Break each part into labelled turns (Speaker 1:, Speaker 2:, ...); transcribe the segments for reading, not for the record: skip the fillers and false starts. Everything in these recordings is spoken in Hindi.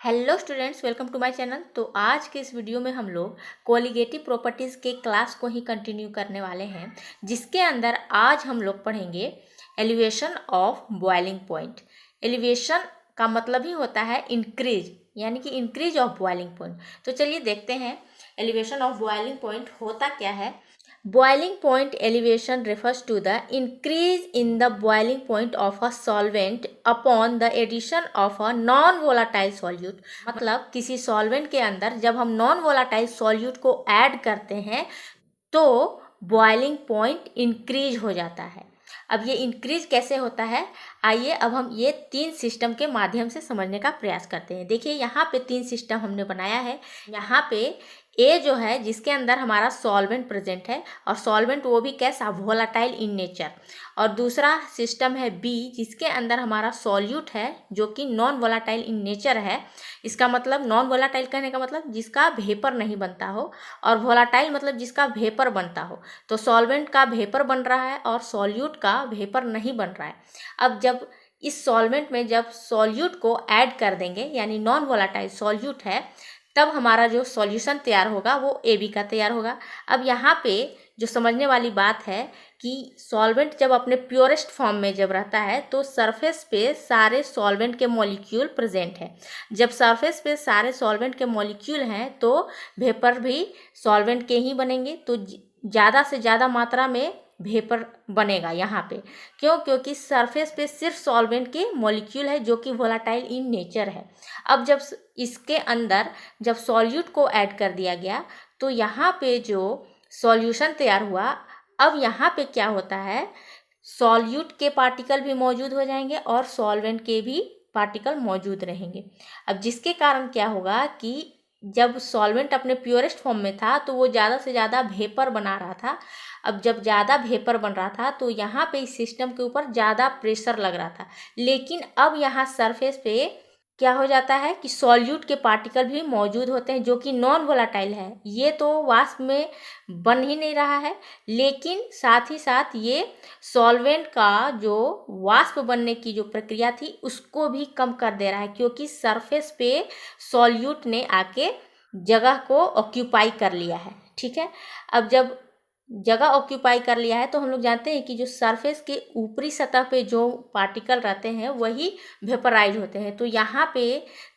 Speaker 1: Hello students, welcome to my channel. तो आज के इस वीडियो में हम लोग कोलिगेटिव प्रॉपर्टीज़ के क्लास को ही कंटिन्यू करने वाले हैं, जिसके अंदर आज हम लोग पढ़ेंगे elevation of boiling point. Elevation का मतलब ही होता है इंक्रीज, यानी कि इंक्रीज ऑफ बॉइलिंग पॉइंट। तो चलिए देखते हैं एलिवेशन ऑफ बॉइलिंग पॉइंट होता क्या है। Boiling point elevation refers to the increase in the boiling point of a solvent upon the addition of a non-volatile solute। मतलब किसी सॉल्वेंट के अंदर जब हम नॉन वोलाटाइल सॉल्यूट को ऐड करते हैं तो बॉइलिंग पॉइंट इंक्रीज हो जाता है। अब ये इंक्रीज कैसे होता है, आइए अब हम ये तीन सिस्टम के माध्यम से समझने का प्रयास करते हैं। देखिए यहाँ पे तीन सिस्टम हमने बनाया है। यहाँ पे ए जो है जिसके अंदर हमारा सॉल्वेंट प्रेजेंट है और सॉल्वेंट वो भी कैसा, वोलाटाइल इन नेचर। और दूसरा सिस्टम है बी जिसके अंदर हमारा सॉल्यूट है जो कि नॉन वोलाटाइल इन नेचर है। इसका मतलब नॉन वोलाटाइल कहने का मतलब जिसका वेपर नहीं बनता हो, और वोलाटाइल मतलब जिसका वेपर बनता हो। तो सॉल्वेंट का वेपर बन रहा है और सॉल्यूट का वेपर नहीं बन रहा है। अब जब इस सॉल्वेंट में जब सॉल्यूट को ऐड कर देंगे, यानी नॉन वोलाटाइल सॉल्यूट है, तब हमारा जो सॉल्यूशन तैयार होगा वो ए बी का तैयार होगा। अब यहाँ पे जो समझने वाली बात है कि सॉल्वेंट जब अपने प्योरेस्ट फॉर्म में जब रहता है तो सरफेस पे सारे सॉल्वेंट के मॉलिक्यूल प्रेजेंट है। जब सरफेस पे सारे सॉल्वेंट के मॉलिक्यूल हैं तो वेपर भी सॉल्वेंट के ही बनेंगे। तो ज़्यादा से ज़्यादा मात्रा में वेपर बनेगा यहाँ पे। क्यों? क्योंकि सरफेस पे सिर्फ सॉल्वेंट के मॉलिक्यूल है जो कि वोलाटाइल इन नेचर है। अब जब इसके अंदर जब सॉल्यूट को ऐड कर दिया गया तो यहाँ पे जो सॉल्यूशन तैयार हुआ, अब यहाँ पे क्या होता है, सॉल्यूट के पार्टिकल भी मौजूद हो जाएंगे और सॉल्वेंट के भी पार्टिकल मौजूद रहेंगे। अब जिसके कारण क्या होगा कि जब सॉल्वेंट अपने प्योरेस्ट फॉर्म में था तो वो ज़्यादा से ज़्यादा वेपर बना रहा था। अब जब ज़्यादा वेपर बन रहा था तो यहाँ पे इस सिस्टम के ऊपर ज़्यादा प्रेशर लग रहा था। लेकिन अब यहाँ सरफेस पे क्या हो जाता है कि सॉल्यूट के पार्टिकल भी मौजूद होते हैं जो कि नॉन वोलाटाइल है। ये तो वाष्प में बन ही नहीं रहा है, लेकिन साथ ही साथ ये सॉल्वेंट का जो वाष्प बनने की जो प्रक्रिया थी उसको भी कम कर दे रहा है, क्योंकि सरफेस पे सॉल्यूट ने आके जगह को ऑक्यूपाई कर लिया है। ठीक है, अब जब जगह ऑक्यूपाई कर लिया है तो हम लोग जानते हैं कि जो सरफेस के ऊपरी सतह पे जो पार्टिकल रहते हैं वही वेपराइज होते हैं। तो यहाँ पे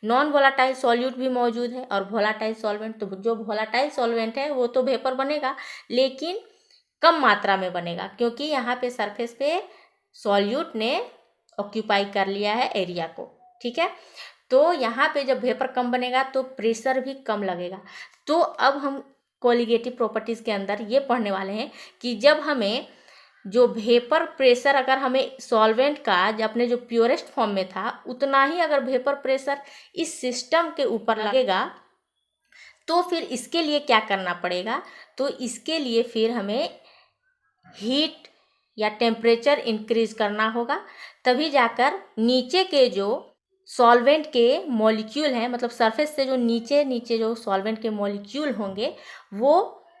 Speaker 1: नॉन वोलाटाइल सॉल्यूट भी मौजूद है और वोलाटाइल सॉल्वेंट। तो जो वोलाटाइल सॉल्वेंट है वो तो वेपर बनेगा लेकिन कम मात्रा में बनेगा, क्योंकि यहाँ पे सरफेस पे सॉल्यूट ने ऑक्यूपाई कर लिया है एरिया को। ठीक है, तो यहाँ पे जब वेपर कम बनेगा तो प्रेशर भी कम लगेगा। तो अब हम कोलिगेटिव प्रॉपर्टीज़ के अंदर ये पढ़ने वाले हैं कि जब हमें जो वेपर प्रेशर, अगर हमें सॉल्वेंट का जब अपने जो प्योरेस्ट फॉर्म में था उतना ही अगर वेपर प्रेशर इस सिस्टम के ऊपर लगेगा तो फिर इसके लिए क्या करना पड़ेगा, तो इसके लिए फिर हमें हीट या टेम्परेचर इंक्रीज करना होगा। तभी जाकर नीचे के जो सॉल्वेंट के मॉलिक्यूल हैं, मतलब सरफेस से जो नीचे नीचे जो सॉल्वेंट के मॉलिक्यूल होंगे वो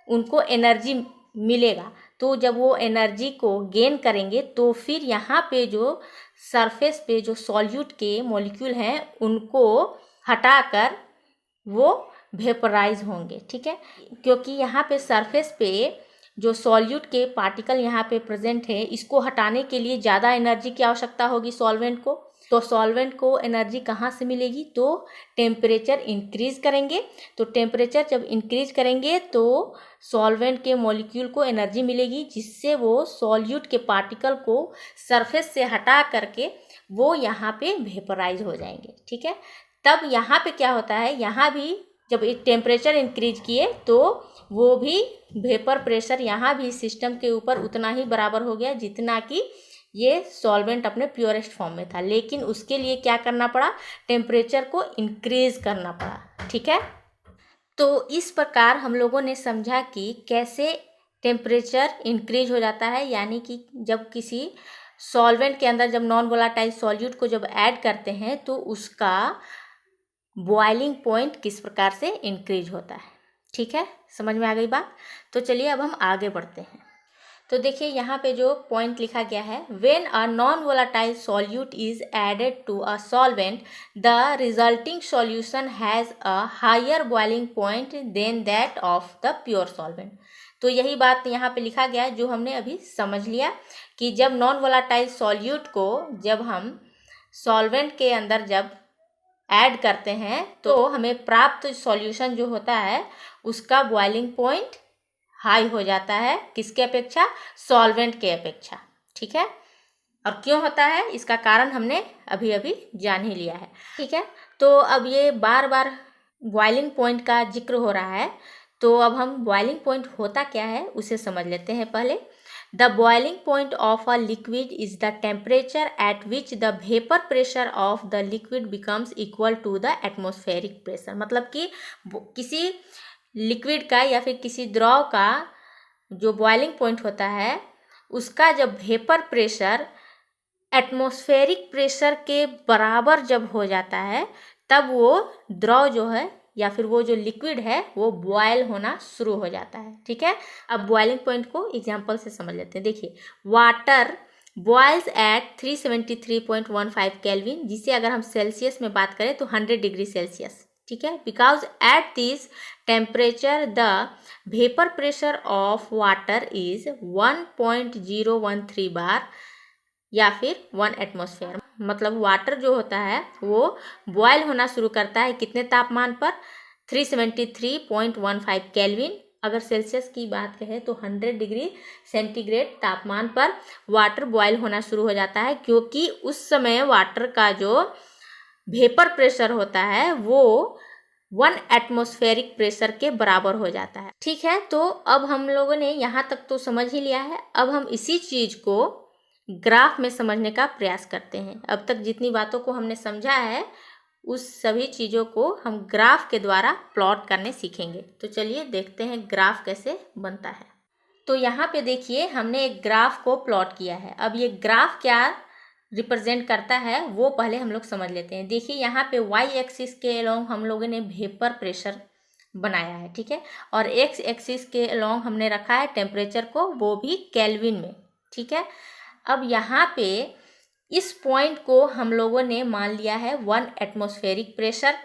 Speaker 1: उनको एनर्जी मिलेगा। तो जब वो एनर्जी को गेन करेंगे तो फिर यहाँ पे जो सरफेस पे जो सॉल्यूट के मॉलिक्यूल हैं उनको हटाकर वो वेपराइज होंगे। ठीक है, क्योंकि यहाँ पे सरफेस पे जो सॉल्यूट के पार्टिकल यहाँ पे प्रेजेंट है, इसको हटाने के लिए ज़्यादा एनर्जी की आवश्यकता होगी सॉल्वेंट को। तो सॉल्वेंट को एनर्जी कहाँ से मिलेगी, तो टेम्परेचर इंक्रीज करेंगे। तो टेम्परेचर जब इंक्रीज करेंगे तो सॉल्वेंट के मॉलिक्यूल को एनर्जी मिलेगी, जिससे वो सॉल्यूट के पार्टिकल को सरफेस से हटा करके वो यहाँ पे वेपराइज हो जाएंगे। ठीक है, तब यहाँ पे क्या होता है, यहाँ भी जब टेम्परेचर इंक्रीज किए तो वो भी वेपर प्रेशर यहाँ भी सिस्टम के ऊपर उतना ही बराबर हो गया जितना कि ये सॉल्वेंट अपने प्योरेस्ट फॉर्म में था। लेकिन उसके लिए क्या करना पड़ा, टेम्परेचर को इंक्रीज करना पड़ा। ठीक है, तो इस प्रकार हम लोगों ने समझा कि कैसे टेम्परेचर इंक्रीज हो जाता है, यानी कि जब किसी सॉल्वेंट के अंदर जब नॉन वोलाटाइल सॉल्यूट को जब ऐड करते हैं तो उसका बॉइलिंग पॉइंट किस प्रकार से इंक्रीज होता है। ठीक है, समझ में आ गई बात। तो चलिए अब हम आगे बढ़ते हैं। तो देखिए यहाँ पे जो पॉइंट लिखा गया है, when a non volatile solute is added to a solvent the resulting solution has a higher boiling point than that of the pure solvent. तो यही बात यहाँ पे लिखा गया है जो हमने अभी समझ लिया कि जब नॉन वोलेटाइल सॉल्यूट को जब हम सॉल्वेंट के अंदर जब ऐड करते हैं तो हमें प्राप्त सॉल्यूशन जो होता है उसका बॉइलिंग पॉइंट हाई हो जाता है, किसके अपेक्षा? सॉल्वेंट के अपेक्षा। ठीक है, और क्यों होता है इसका कारण हमने अभी अभी जान ही लिया है। ठीक है, तो अब ये बार बार बॉइलिंग पॉइंट का जिक्र हो रहा है, तो अब हम बॉइलिंग पॉइंट होता क्या है उसे समझ लेते हैं पहले। The boiling point of a liquid is the temperature at which the vapour pressure of the liquid becomes equal to the atmospheric pressure. मतलब कि किसी लिक्विड का या फिर किसी द्रव का जो बॉइलिंग पॉइंट होता है उसका जब वेपर प्रेशर एटमॉस्फेरिक प्रेशर के बराबर जब हो जाता है तब वो द्रव जो है या फिर वो जो लिक्विड है वो बॉयल होना शुरू हो जाता है। ठीक है, अब बॉइलिंग पॉइंट को एग्जांपल से समझ लेते हैं। देखिए, वाटर बॉयल्स एट 373.15 केल्विन, जिसे अगर हम सेल्सियस में बात करें तो 100 डिग्री सेल्सियस। ठीक है, because at this temperature the vapour pressure of water is 1.013 बार या फिर 1 एटमॉस्फेयर। मतलब वाटर जो होता है वो बॉयल होना शुरू करता है कितने तापमान पर? 373.15 केल्विन। अगर सेल्सियस की बात करें तो 100 डिग्री सेंटीग्रेड तापमान पर वाटर बॉयल होना शुरू हो जाता है, क्योंकि उस समय वाटर का जो वेपर प्रेशर होता है वो 1 एटमॉस्फेरिक प्रेशर के बराबर हो जाता है। ठीक है, तो अब हम लोगों ने यहाँ तक तो समझ ही लिया है। अब हम इसी चीज को ग्राफ में समझने का प्रयास करते हैं। अब तक जितनी बातों को हमने समझा है उस सभी चीज़ों को हम ग्राफ के द्वारा प्लॉट करने सीखेंगे। तो चलिए देखते हैं ग्राफ कैसे बनता है। तो यहाँ पे देखिए हमने एक ग्राफ को प्लॉट किया है। अब ये ग्राफ क्या रिप्रेजेंट करता है वो पहले हम लोग समझ लेते हैं। देखिए यहाँ पे वाई एक्सिस के अलोंग हम लोगों ने वेपर प्रेशर बनाया है। ठीक है, और एक्स एक्सिस के अलोंग हमने रखा है टेम्परेचर को, वो भी केल्विन में। ठीक है, अब यहाँ पे इस पॉइंट को हम लोगों ने मान लिया है 1 एटमॉस्फेरिक प्रेशर।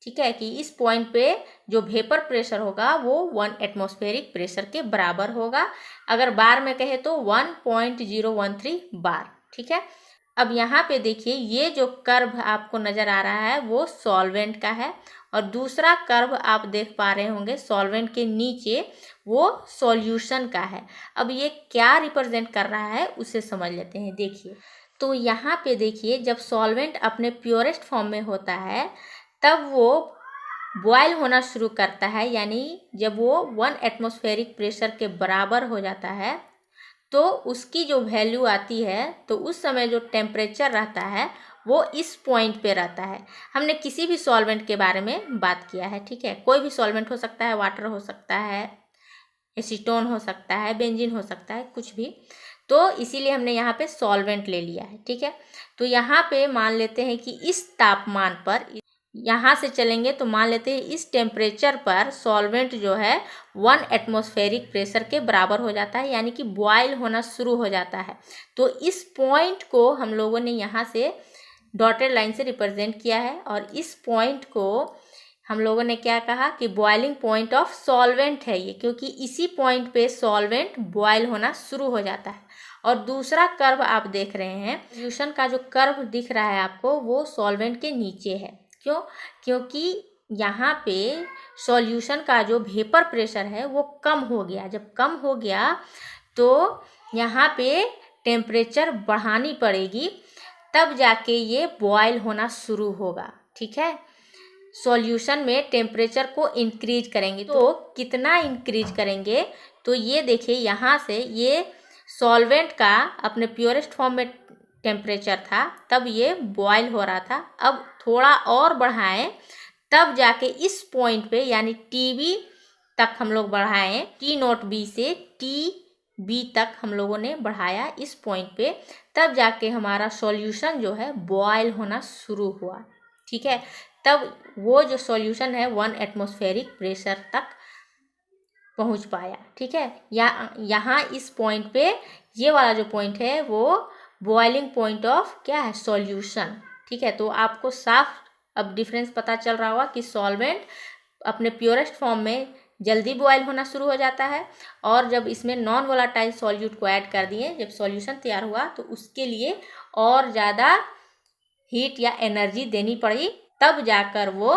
Speaker 1: ठीक है, कि इस पॉइंट पे जो वेपर प्रेशर होगा वो 1 एटमॉस्फेरिक प्रेशर के बराबर होगा। अगर बार में कहे तो 1.013 बार। ठीक है, अब यहाँ पे देखिए ये जो कर्व आपको नज़र आ रहा है वो सॉल्वेंट का है, और दूसरा कर्व आप देख पा रहे होंगे सॉल्वेंट के नीचे वो सॉल्यूशन का है। अब ये क्या रिप्रेजेंट कर रहा है उसे समझ लेते हैं। देखिए, तो यहाँ पे देखिए जब सॉल्वेंट अपने प्योरेस्ट फॉर्म में होता है तब वो बॉयल होना शुरू करता है, यानी जब वो 1 एटमॉस्फेरिक प्रेशर के बराबर हो जाता है तो उसकी जो वैल्यू आती है, तो उस समय जो टेम्परेचर रहता है वो इस पॉइंट पे रहता है। हमने किसी भी सॉल्वेंट के बारे में बात किया है। ठीक है, कोई भी सॉल्वेंट हो सकता है, वाटर हो सकता है, एसीटोन हो सकता है, बेंजीन हो सकता है, कुछ भी। तो इसीलिए हमने यहाँ पे सॉल्वेंट ले लिया है। ठीक है, तो यहाँ पे मान लेते हैं कि इस तापमान पर, यहाँ से चलेंगे तो मान लेते हैं इस टेम्परेचर पर सॉल्वेंट जो है 1 एटमॉस्फेरिक प्रेशर के बराबर हो जाता है, यानी कि बॉयल होना शुरू हो जाता है। तो इस पॉइंट को हम लोगों ने यहाँ से डॉटेड लाइन से रिप्रेजेंट किया है, और इस पॉइंट को हम लोगों ने क्या कहा कि बॉइलिंग पॉइंट ऑफ सॉल्वेंट है ये, क्योंकि इसी पॉइंट पे सॉल्वेंट बॉयल होना शुरू हो जाता है। और दूसरा कर्व आप देख रहे हैं, सॉल्यूशन का जो कर्व दिख रहा है आपको वो सॉल्वेंट के नीचे है। क्यों? क्योंकि यहाँ पे सॉल्यूशन का जो वेपर प्रेशर है वो कम हो गया। जब कम हो गया तो यहाँ पे टेम्परेचर बढ़ानी पड़ेगी, तब जाके ये बॉयल होना शुरू होगा। ठीक है, सॉल्यूशन में टेम्परेचर को इंक्रीज करेंगे। तो कितना इंक्रीज करेंगे? तो ये देखिए यहाँ से ये सॉल्वेंट का अपने प्योरेस्ट फॉर्म में टेम्परेचर था तब ये बॉयल हो रहा था। अब थोड़ा और बढ़ाएं तब जाके इस पॉइंट पे, यानी TB तक हम लोग बढ़ाएं, T0B से TB तक हम लोगों ने बढ़ाया इस पॉइंट पे, तब जाके हमारा सॉल्यूशन जो है बॉयल होना शुरू हुआ। ठीक है, तब वो जो सॉल्यूशन है 1 एटमॉस्फेरिक प्रेशर तक पहुंच पाया। ठीक है, यहाँ इस पॉइंट पे ये वाला जो पॉइंट है वो बॉइलिंग पॉइंट ऑफ क्या है, सॉल्यूशन। ठीक है, तो आपको साफ अब डिफरेंस पता चल रहा होगा कि सॉल्वेंट अपने प्योरेस्ट फॉर्म में जल्दी बॉयल होना शुरू हो जाता है, और जब इसमें नॉन वोलाटाइल सॉल्यूट को ऐड कर दिए, जब सॉल्यूशन तैयार हुआ तो उसके लिए और ज़्यादा हीट या एनर्जी देनी पड़ी, तब जाकर वो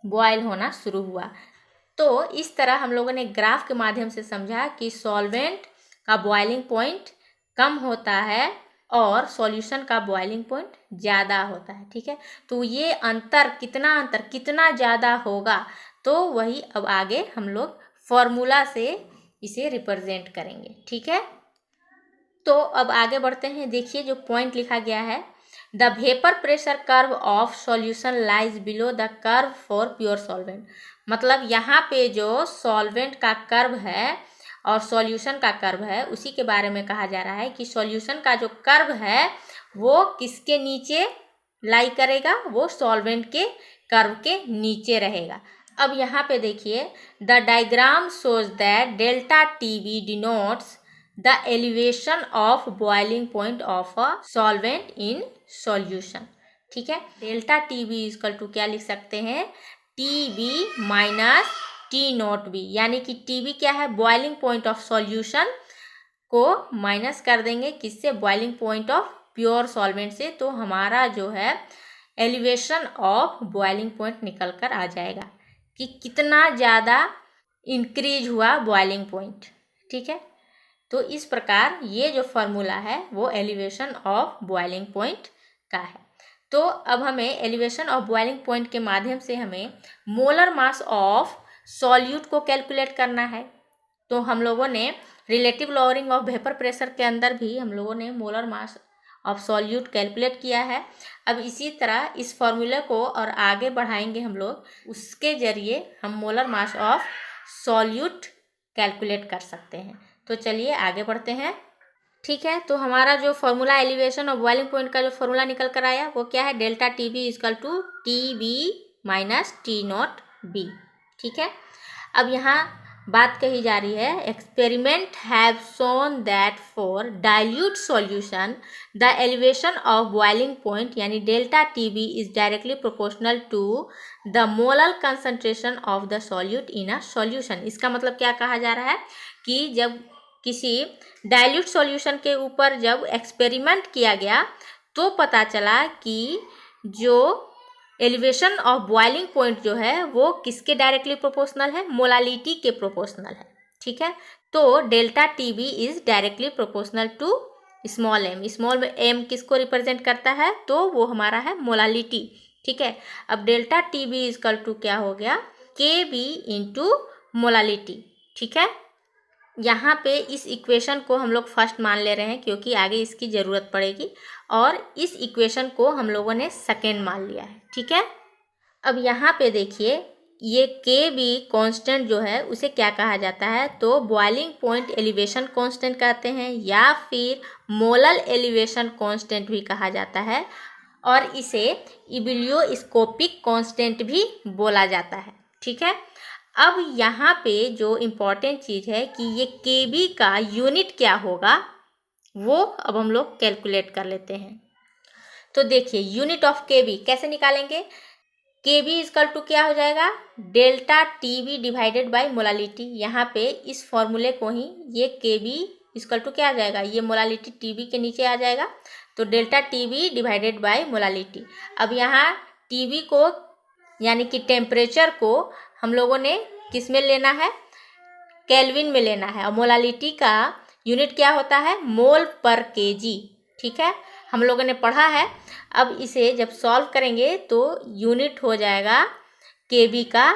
Speaker 1: बॉयल होना शुरू हुआ। तो इस तरह हम लोगों ने ग्राफ के माध्यम से समझा कि सॉल्वेंट का बॉइलिंग पॉइंट कम होता है और सॉल्यूशन का बॉइलिंग पॉइंट ज़्यादा होता है। ठीक है, तो ये अंतर कितना ज़्यादा होगा, तो वही अब आगे हम लोग फॉर्मूला से इसे रिप्रेजेंट करेंगे। ठीक है, तो अब आगे बढ़ते हैं। देखिए जो पॉइंट लिखा गया है, the vapour pressure curve of solution lies below the curve for pure solvent. मतलब यहाँ पे जो सॉल्वेंट का कर्व है और सॉल्यूशन का कर्व है, उसी के बारे में कहा जा रहा है कि सॉल्यूशन का जो कर्व है वो किसके नीचे लाई करेगा, वो सॉल्वेंट के कर्व के नीचे रहेगा। अब यहाँ पे देखिए, the diagram shows that delta TB denotes the elevation of boiling point of a solvent in solution. ठीक है, डेल्टा टीबी इक्वल टू क्या लिख सकते हैं, TB minus T naught B, यानी कि टीबी क्या है, बॉइलिंग पॉइंट ऑफ सॉल्यूशन को माइनस कर देंगे किससे, boiling point of pure solvent से, तो हमारा जो है एलिवेशन ऑफ बॉइलिंग पॉइंट निकल कर आ जाएगा कि कितना ज़्यादा इंक्रीज हुआ बॉइलिंग पॉइंट। ठीक है, तो इस प्रकार ये जो फॉर्मूला है वो एलिवेशन ऑफ बॉइलिंग पॉइंट का है। तो अब हमें एलिवेशन ऑफ बॉइलिंग पॉइंट के माध्यम से हमें मोलर मास ऑफ सॉल्यूट को कैलकुलेट करना है। तो हम लोगों ने relative lowering of vapour pressure के अंदर भी हम लोगों ने molar mass of solute calculate किया है। अब इसी तरह इस फॉर्मूले को और आगे बढ़ाएंगे हम लोग, उसके जरिए हम molar mass of solute calculate कर सकते हैं। तो चलिए आगे बढ़ते हैं। ठीक है, तो हमारा जो formula elevation of boiling point का जो फॉर्मूला निकल कर आया वो क्या है, delta T B equal to T B minus T naught B. ठीक है, अब यहाँ बात कही जा रही है, experiment have shown that for dilute solution the elevation of boiling point यानी delta T B is directly proportional to the molar concentration of the solute in a solution. इसका मतलब क्या कहा जा रहा है कि जब किसी डाइल्यूट सॉल्यूशन के ऊपर जब एक्सपेरिमेंट किया गया तो पता चला कि जो एलिवेशन ऑफ बॉइलिंग पॉइंट जो है वो किसके डायरेक्टली प्रोपोर्शनल है, मोलालिटी के प्रोपोर्शनल है। ठीक है, तो delta T B is directly proportional to small m. Small m किसको रिप्रेजेंट करता है, तो वो हमारा है मोलालिटी। ठीक है, अब delta T B is equal to क्या हो गया, के बी इंटू मोलालिटी। ठीक है, यहाँ पे इस इक्वेशन को हम लोग फर्स्ट मान ले रहे हैं क्योंकि आगे इसकी ज़रूरत पड़ेगी, और इस इक्वेशन को हम लोगों ने सेकेंड मान लिया है। ठीक है, अब यहाँ पे देखिए ये के बी कांस्टेंट जो है उसे क्या कहा जाता है, तो बॉइलिंग पॉइंट एलिवेशन कांस्टेंट कहते हैं या फिर मोलर एलिवेशन कांस्टेंट भी कहा जाता है, और इसे इबिलियोस्कोपिक कांस्टेंट भी बोला जाता है। ठीक है, अब यहाँ पे जो इम्पोर्टेंट चीज़ है कि ये के बी का यूनिट क्या होगा वो अब हम लोग कैलकुलेट कर लेते हैं। तो देखिए यूनिट ऑफ के बी कैसे निकालेंगे, के बी इजकल टू क्या हो जाएगा, delta T B divided by molality. यहाँ पे इस फॉर्मूले को ही ये के बी इजकल टू क्या आ जाएगा, ये मोलालिटी टी बी के नीचे आ जाएगा, तो delta T B divided by molality. अब यहाँ टी बी को यानी कि टेम्परेचर को हम लोगों ने किस में लेना है, केल्विन में लेना है, और मोलालिटी का यूनिट क्या होता है, मोल पर केजी। ठीक है, हम लोगों ने पढ़ा है। अब इसे जब सॉल्व करेंगे तो यूनिट हो जाएगा केबी का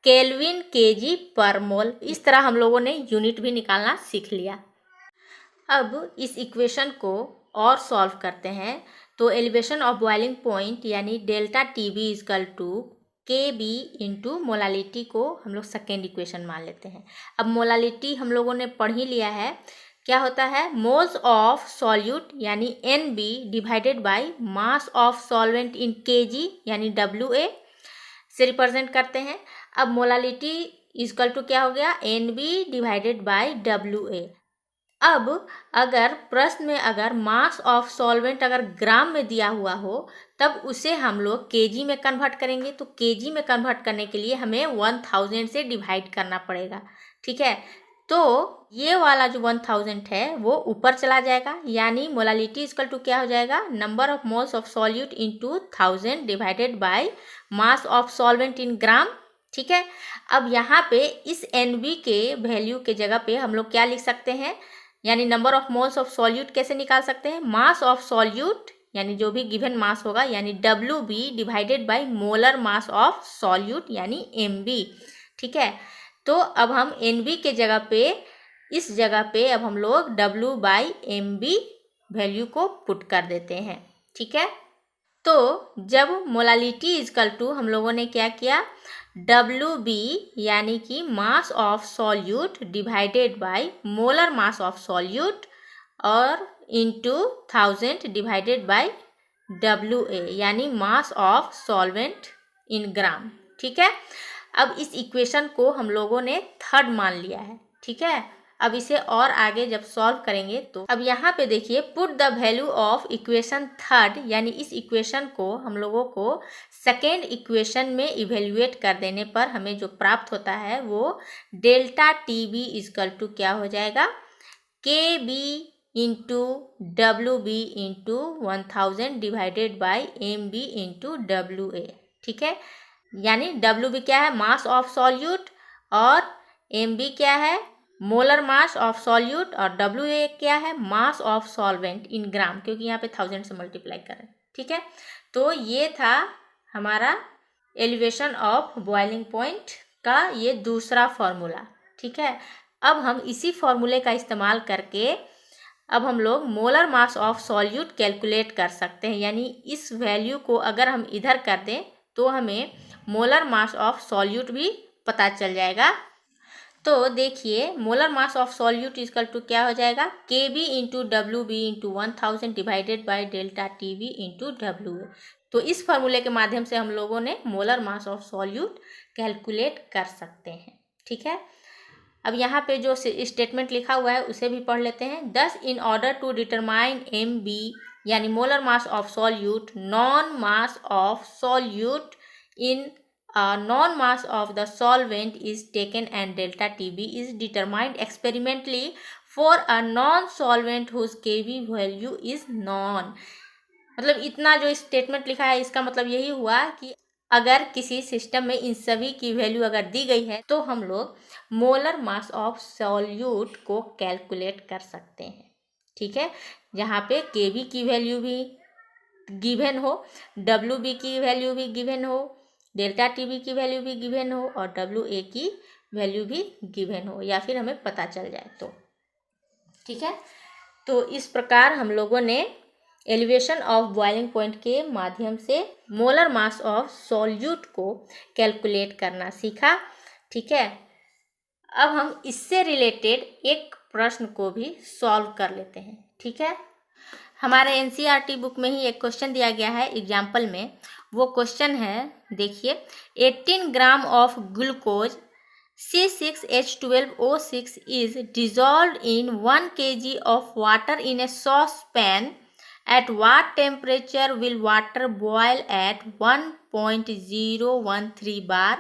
Speaker 1: केल्विन केजी पर मोल। इस तरह हम लोगों ने यूनिट भी निकालना सीख लिया। अब इस इक्वेशन को और सॉल्व करते हैं, तो एलिवेशन ऑफ बॉइलिंग पॉइंट यानी delta T B is equal to K B into molality को हम लोग सेकेंड इक्वेशन मान लेते हैं। अब मोलालिटी हम लोगों ने पढ़ ही लिया है, क्या होता है, मोल्स ऑफ सॉल्यूट यानी N B divided by mass of solvent in K G यानी डब्ल्यू ए से रिप्रेजेंट करते हैं। अब मोलालिटी इक्वल टू क्या हो गया, NB डिवाइडेड बाय WA। अब अगर प्रश्न में अगर मास ऑफ सॉल्वेंट अगर ग्राम में दिया हुआ हो तब उसे हम लोग केजी में कन्वर्ट करेंगे। तो केजी में कन्वर्ट करने के लिए हमें 1000 से डिवाइड करना पड़ेगा, ठीक है। तो ये वाला जो 1000 है वो ऊपर चला जाएगा, यानी मोलालिटी इक्वल टू क्या हो जाएगा, number of moles of solute into 1000 divided by mass of solvent in gram, ठीक है। अब यहाँ पे इस NB के वैल्यू के जगह पे हम लोग क्या लिख सकते हैं, यानी number of moles of solute कैसे निकाल सकते हैं, मास ऑफ सॉल्यूट यानी जो भी गिवन मास होगा यानी WB divided by molar mass of solute यानी MB, ठीक है। तो अब हम NB के जगह पे इस जगह पे अब हम लोग W/MB वैल्यू को पुट कर देते हैं, ठीक है। तो जब मोलालिटी इक्वल टू हम लोगों ने क्या किया, WB यानी कि मास of solute divided by molar mass of solute और इनटू 1000 डिवाइडेड बाय WA यानी मास ऑफ सॉल्वेंट इन ग्राम, ठीक है। अब इस इक्वेशन को हम लोगों ने थर्ड मान लिया है, ठीक है। अब इसे और आगे जब सॉल्व करेंगे तो अब यहाँ पे देखिए, put the value of equation third, यानी इस इक्वेशन को हम लोगों को सेकेंड इक्वेशन में इवेल्युएट कर देने पर हमें जो प्राप्त होता है वो डेल्टा TB इक्वल टू क्या हो जाएगा, KB into WB into 1000 divided by MB into WA, ठीक है। यानी WB क्या है, मास ऑफ सॉल्यूट, और MB क्या है, मोलर मास ऑफ सॉल्यूट, और WA क्या है, मास ऑफ सॉल्वेंट इन ग्राम, क्योंकि यहाँ पे 1000 से मल्टीप्लाई कर रहे हैं, ठीक है। तो ये था हमारा एलिवेशन ऑफ बॉइलिंग पॉइंट का ये दूसरा फॉर्मूला, ठीक है। अब हम इसी फॉर्मूले का इस्तेमाल करके अब हम लोग molar mass of solute calculate कर सकते हैं, यानी इस वैल्यू को अगर हम इधर कर दें तो हमें मोलर मास ऑफ सॉल्यूट भी पता चल जाएगा। तो देखिए, molar mass of solute equal to क्या हो जाएगा, KB into WB into 1000 divided by delta TB into WA। तो इस फॉर्मूले के माध्यम से हम लोगों ने molar mass of solute calculate कर सकते हैं, ठीक है। अब यहाँ पे जो स्टेटमेंट लिखा हुआ है उसे भी पढ़ लेते हैं। Thus in order to determine MB यानी molar mass of solute, non mass of solute in non mass of the solvent is taken and delta TB is determined experimentally for a non solvent whose KB value is non। मतलब इतना जो स्टेटमेंट लिखा है इसका मतलब यही हुआ कि अगर किसी सिस्टम में इन सभी की वैल्यू अगर दी गई है तो हम लोग मोलर मास ऑफ सॉल्यूट को कैलकुलेट कर सकते हैं, ठीक है। जहाँ पे KB की वैल्यू भी गिवन हो, WB की वैल्यू भी गिवन हो, डेल्टा TB की वैल्यू भी गिवन हो और WA की वैल्यू भी गिवन हो, या फिर हमें पता चल जाए तो, ठीक है। तो इस प्रकार हम लोगों ने एलिवेशन ऑफ बॉइलिंग पॉइंट के माध्यम से मोलर मास ऑफ सॉल्यूट को कैलकुलेट करना सीखा, ठीक है। अब हम इससे रिलेटेड एक प्रश्न को भी सॉल्व कर लेते हैं, ठीक है। हमारे NCERT बुक में ही एक क्वेश्चन दिया गया है एग्जाम्पल में। वो क्वेश्चन है, देखिए, 18 gram of glucose C6H12O6 is dissolved in 1 kg of water in a saucepan. At what temperature will water boil at 1.013 bar?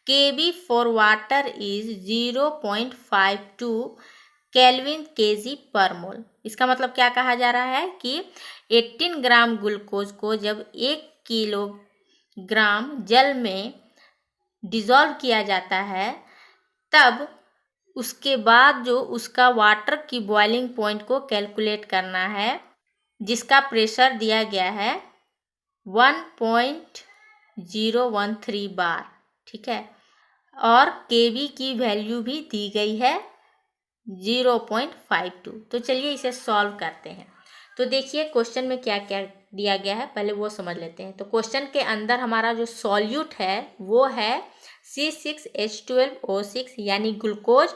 Speaker 1: KB for water is 0.52 kelvin kg पर मोल। इसका मतलब क्या कहा जा रहा है कि 18 ग्राम ग्लूकोज को जब 1 किलोग्राम जल में डिज़ोल्व किया जाता है तब उसके बाद जो उसका वाटर की बॉइलिंग पॉइंट को कैलकुलेट करना है, जिसका प्रेशर दिया गया है 1.013 बार, ठीक है, और KB की वैल्यू भी दी गई है 0.52। तो चलिए इसे सॉल्व करते हैं। तो देखिए क्वेश्चन में क्या क्या दिया गया है, पहले वो समझ लेते हैं। तो क्वेश्चन के अंदर हमारा जो सॉल्यूट है वो है C6H12O6 यानी ग्लूकोज,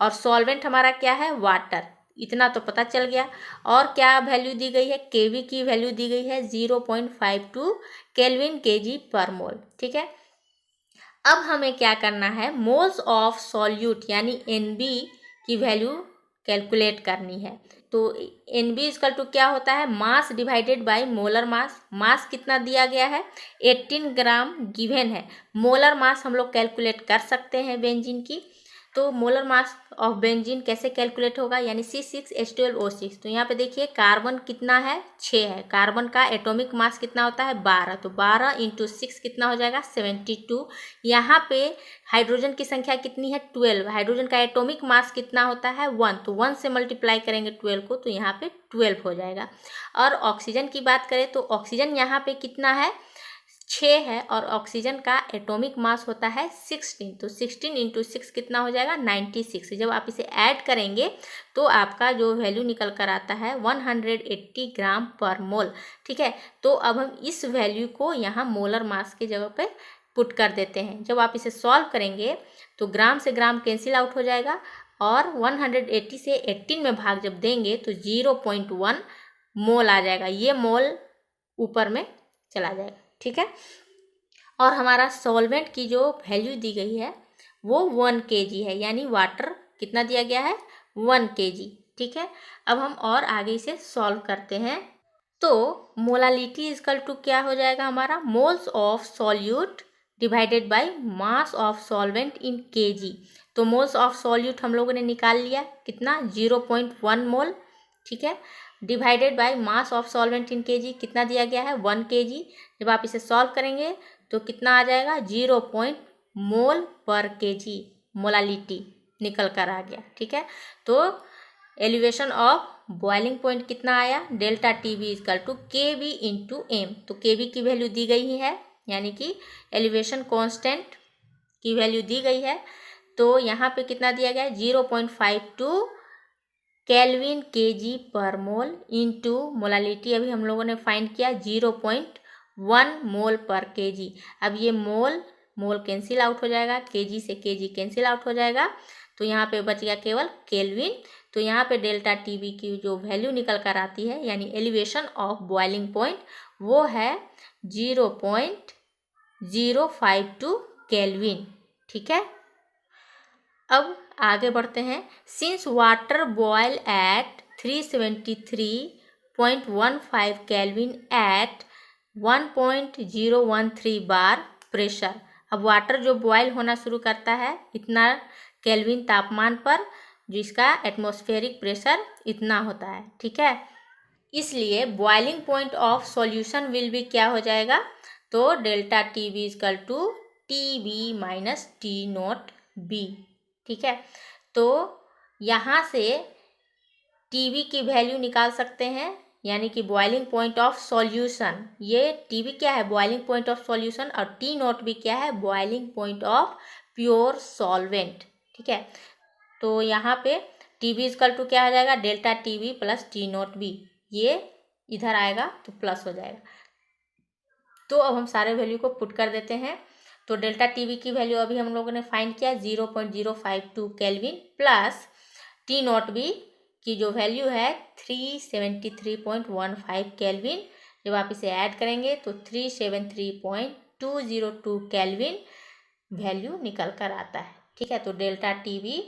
Speaker 1: और सॉल्वेंट हमारा क्या है, वाटर। इतना तो पता चल गया। और क्या वैल्यू दी गई है, KB की वैल्यू दी गई है 0.52 केल्विन kg पर मोल, ठीक है। अब हमें क्या करना है, मोल्स ऑफ सॉल्यूट यानी NB की वैल्यू कैलकुलेट करनी है। तो NB इक्वल टू क्या होता है, mass divided by molar mass. Mass कितना दिया गया है, 18 ग्राम गिवन है। मोलर मास हम लोग कैलकुलेट कर सकते हैं बेंजीन की। तो मोलर मास ऑफ बेंजीन कैसे कैलकुलेट होगा, यानी C6H12O6। तो यहाँ पे देखिए कार्बन कितना है, 6 है। कार्बन का एटॉमिक मास कितना होता है, 12। तो 12 × 6 कितना हो जाएगा, 72। यहाँ पे हाइड्रोजन की संख्या कितनी है, 12। हाइड्रोजन का एटॉमिक मास कितना होता है, 1। तो 1 से मल्टीप्लाई करेंगे 12 को, तो यहाँ पे 12 हो जाएगा। और ऑक्सीजन की बात करें तो ऑक्सीजन यहाँ पे कितना है, 6 है, और ऑक्सीजन का एटॉमिक मास होता है 16। तो 16 × 6 कितना हो जाएगा, 96। जब आप इसे ऐड करेंगे तो आपका जो वैल्यू निकल कर आता है 180 ग्राम पर मोल। ठीक है, तो अब हम इस वैल्यू को यहाँ मोलर मास की जगह पे पुट कर देते हैं। जब आप इसे सॉल्व करेंगे तो ग्राम से ग्राम कैंसिल आउट हो जाएगा, और 180 से 18 में भाग जब देंगे तो 0.1 मोल आ जाएगा। ये मोल ऊपर में चला जाएगा। ठीक है, और हमारा सॉल्वेंट की जो वैल्यू दी गई है वो 1 kg है, यानी वाटर कितना दिया गया है, 1 kg। ठीक है, अब हम और आगे इसे सॉल्व करते हैं। तो मोलालिटी इक्वल टू क्या हो जाएगा हमारा, moles of solute divided by mass of solvent in kg। तो मोल्स ऑफ सॉल्यूट हम लोगों ने निकाल लिया, कितना, 0.1 मोल। ठीक है, divided by mass of solvent in kg कितना दिया गया है, 1 kg। जब आप इसे सॉल्व करेंगे तो कितना आ जाएगा, 0 मोल पर kg मोलालिटी निकल कर आ गया। ठीक है, तो एलिवेशन ऑफ बॉइलिंग पॉइंट कितना आया, delta TB equal to KB × M। तो KB की वैल्यू दी गई है, यानी कि एलिवेशन कांस्टेंट की वैल्यू दी गई है। तो यहाँ पे कितना दिया गया है, 0.52 केल्विन kg पर मोल इंटू मोलालिटी अभी हम लोगों ने फाइंड किया 0.1 मोल पर kg। अब ये मोल कैंसिल आउट हो जाएगा, kg से kg कैंसिल आउट हो जाएगा, तो यहाँ पे बच गया केवल केल्विन। तो यहाँ पे डेल्टा TB की जो वैल्यू निकल कर आती है, यानी एलिवेशन ऑफ बॉइलिंग पॉइंट, वो है 0.052 केल्विन। ठीक है, अब आगे बढ़ते हैं। Since water boil at 373.15 kelvin at 1.013 bar pressure. अब वाटर जो बॉयल होना शुरू करता है इतना केल्विन तापमान पर, जिसका एटमॉस्फेरिक प्रेशर इतना होता है। ठीक है, इसलिए boiling point of solution will भी क्या हो जाएगा, तो delta TB equal to TB - T0B। ठीक है, तो यहाँ से TB की वैल्यू निकाल सकते हैं, यानी कि बॉइलिंग पॉइंट ऑफ सॉल्यूशन। ये TB क्या है, बॉइलिंग पॉइंट ऑफ सॉल्यूशन, और T0B क्या है, boiling point of pure solvent. ठीक है, तो यहाँ पे TB इक्वल टू क्या आ जाएगा, डेल्टा TB + T0B। ये इधर आएगा तो प्लस हो जाएगा। तो अब हम सारे वैल्यू को पुट कर देते हैं। तो डेल्टा TB की वैल्यू अभी हम लोगों ने फाइंड किया 0.052 केल्विन, प्लस T0B की जो वैल्यू है 373.15 केल्विन। जब आप इसे ऐड करेंगे तो 373.202 केल्विन वैल्यू निकल कर आता है। ठीक है, तो डेल्टा TB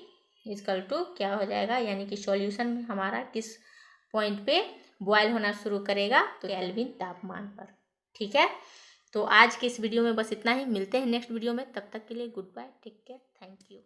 Speaker 1: इक्वल टू क्या हो जाएगा, यानी कि सॉल्यूशन हमारा किस पॉइंट पे बॉयल होना शुरू करेगा, तो केल्विन तापमान पर। ठीक है, तो आज के इस वीडियो में बस इतना ही। मिलते हैं नेक्स्ट वीडियो में, तब तक के लिए good bye, take care, thank you.